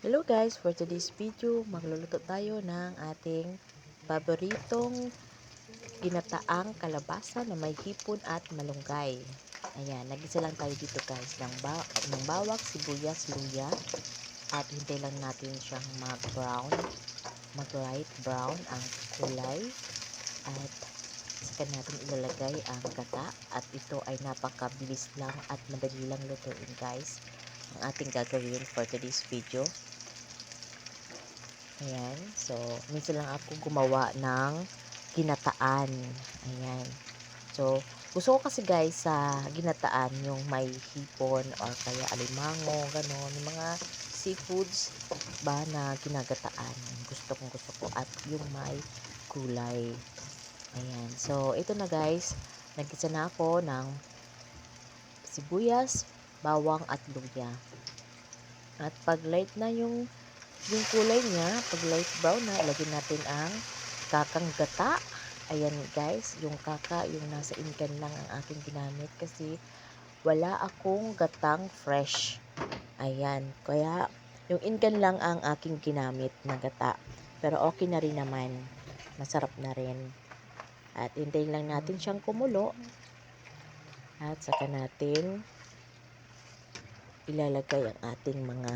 Hello guys, for today's video, magluluto tayo ng ating paboritong ginataang kalabasa na may hipon at malunggay. Ayan, nagisa lang tayo dito guys ng bawang, sibuyas, luya at hintay lang natin siyang mag-light brown ang kulay at saka natin ilalagay ang gata at ito ay napakabilis lang at madali lang lutuin guys ang ating gagawin for today's video. Ayan. So, minsan lang ako gumawa ng ginataan. Ayan. So, gusto ko kasi guys sa ginataan yung may hipon or kaya alimango, gano'n. Yung mga seafoods ba na ginagataan. Gusto ko. At yung may gulay. Ayan. So, ito na guys. Nagkisa na ako ng sibuyas, bawang at luya. At pag light na yung kulay niya, pag light brown na, ilagay natin ang kakang gata. Ayan guys, yung kaka, yung nasa inkan lang ang aking ginamit kasi wala akong gatang fresh. Ayan, kaya yung inkan lang ang aking ginamit na gata. Pero okay na rin naman, masarap na rin. At hintayin lang natin siyang kumulo. At saka natin ilalagay ang ating mga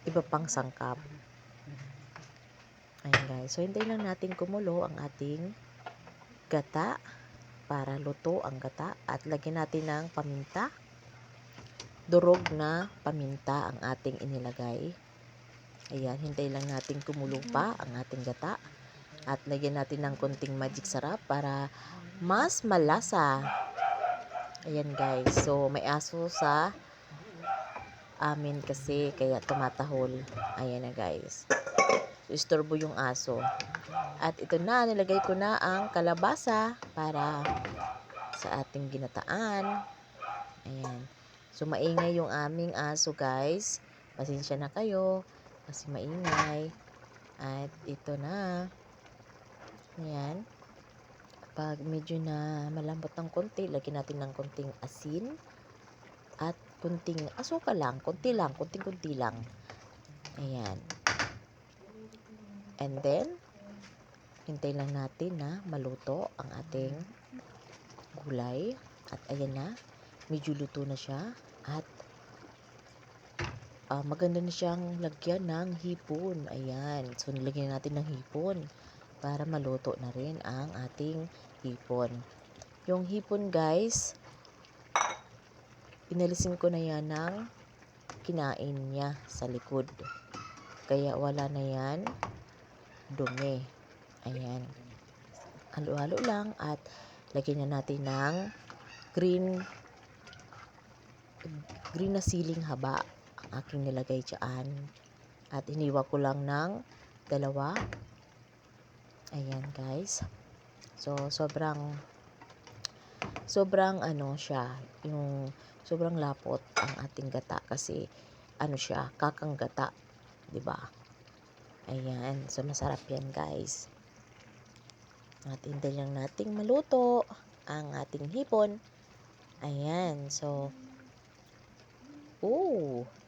iba pang sangkap. Ayan guys. So, hintayin lang natin kumulo ang ating gata para luto ang gata. At lagyan natin ng paminta. Durog na paminta ang ating inilagay. Ayan. Hintayin lang natin kumulo pa ang ating gata. At lagyan natin ng konting magic sarap para mas malasa. Ayan guys. So, may aso sa amin kasi kaya tumatahol. Ayan na guys. So, istorbo yung aso. At ito na, nilagay ko na ang kalabasa para sa ating ginataan. Ayan. So, maingay yung aming aso guys. Pasensya na kayo kasi maingay. At ito na. Ayan. Pag medyo na malambot ng konti, lagyan natin ng konting asin at konting asukal lang, konting lang. Ayan. And then, hintay lang natin na maluto ang ating gulay. At ayan na, medyo luto na siya. At maganda na siyang lagyan ng hipon. Ayan. So, nilagyan natin ng hipon para maluto na rin ang ating hipon. Yung hipon guys, inalisin ko na yan ng kinain niya sa likod. Kaya wala na yan dumi. Ayan. Halo-halo lang at lagyan na natin ng green na siling haba ang aking nilagay dyan. At iniwa ko lang ng dalawa. Ayan guys. So, sobrang ano siya, yung sobrang lapot ang ating gata kasi ano siya, kakang gata, 'di ba? Ayan, so masarap 'yan, guys. At hintay lang nating maluto ang ating hipon. Ayan, so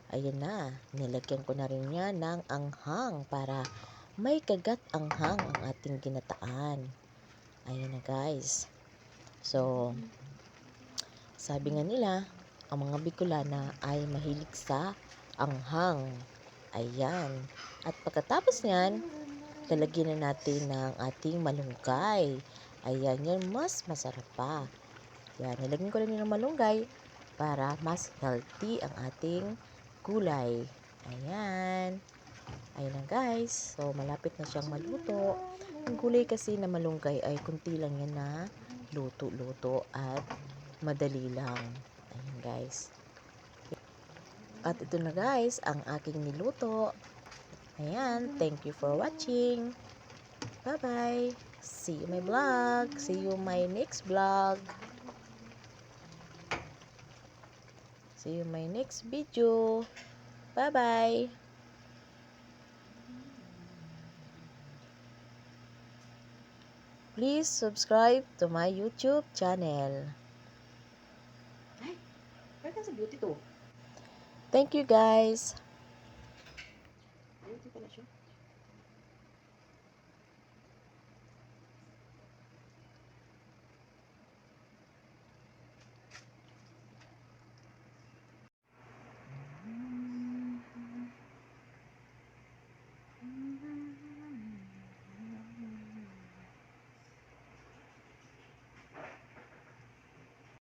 ayan na. Nilagyan ko na rin yan ng anghang para may kagat anghang ang ating ginataan. Ayan na, guys. So, sabi nga nila, ang mga Bicolana ay mahilig sa anghang. Ayan. At pagkatapos niyan, lalagyan na natin ng ating malunggay. Ayan, yan mas masarap pa. Yan, nilagyan ko rin ng malunggay para mas healthy ang ating gulay. Ayan. Ayan na guys. So, malapit na siyang maluto. Ang gulay kasi na malunggay ay kunti lang yan na luto-luto at madali lang. Ayan guys. At ito na guys, ang aking niluto. Ayan, thank you for watching. Bye-bye. See you my vlog. See you my next vlog. See you my next video. Bye-bye. Please subscribe to my YouTube channel. Ay, sa beauty to. Thank you guys.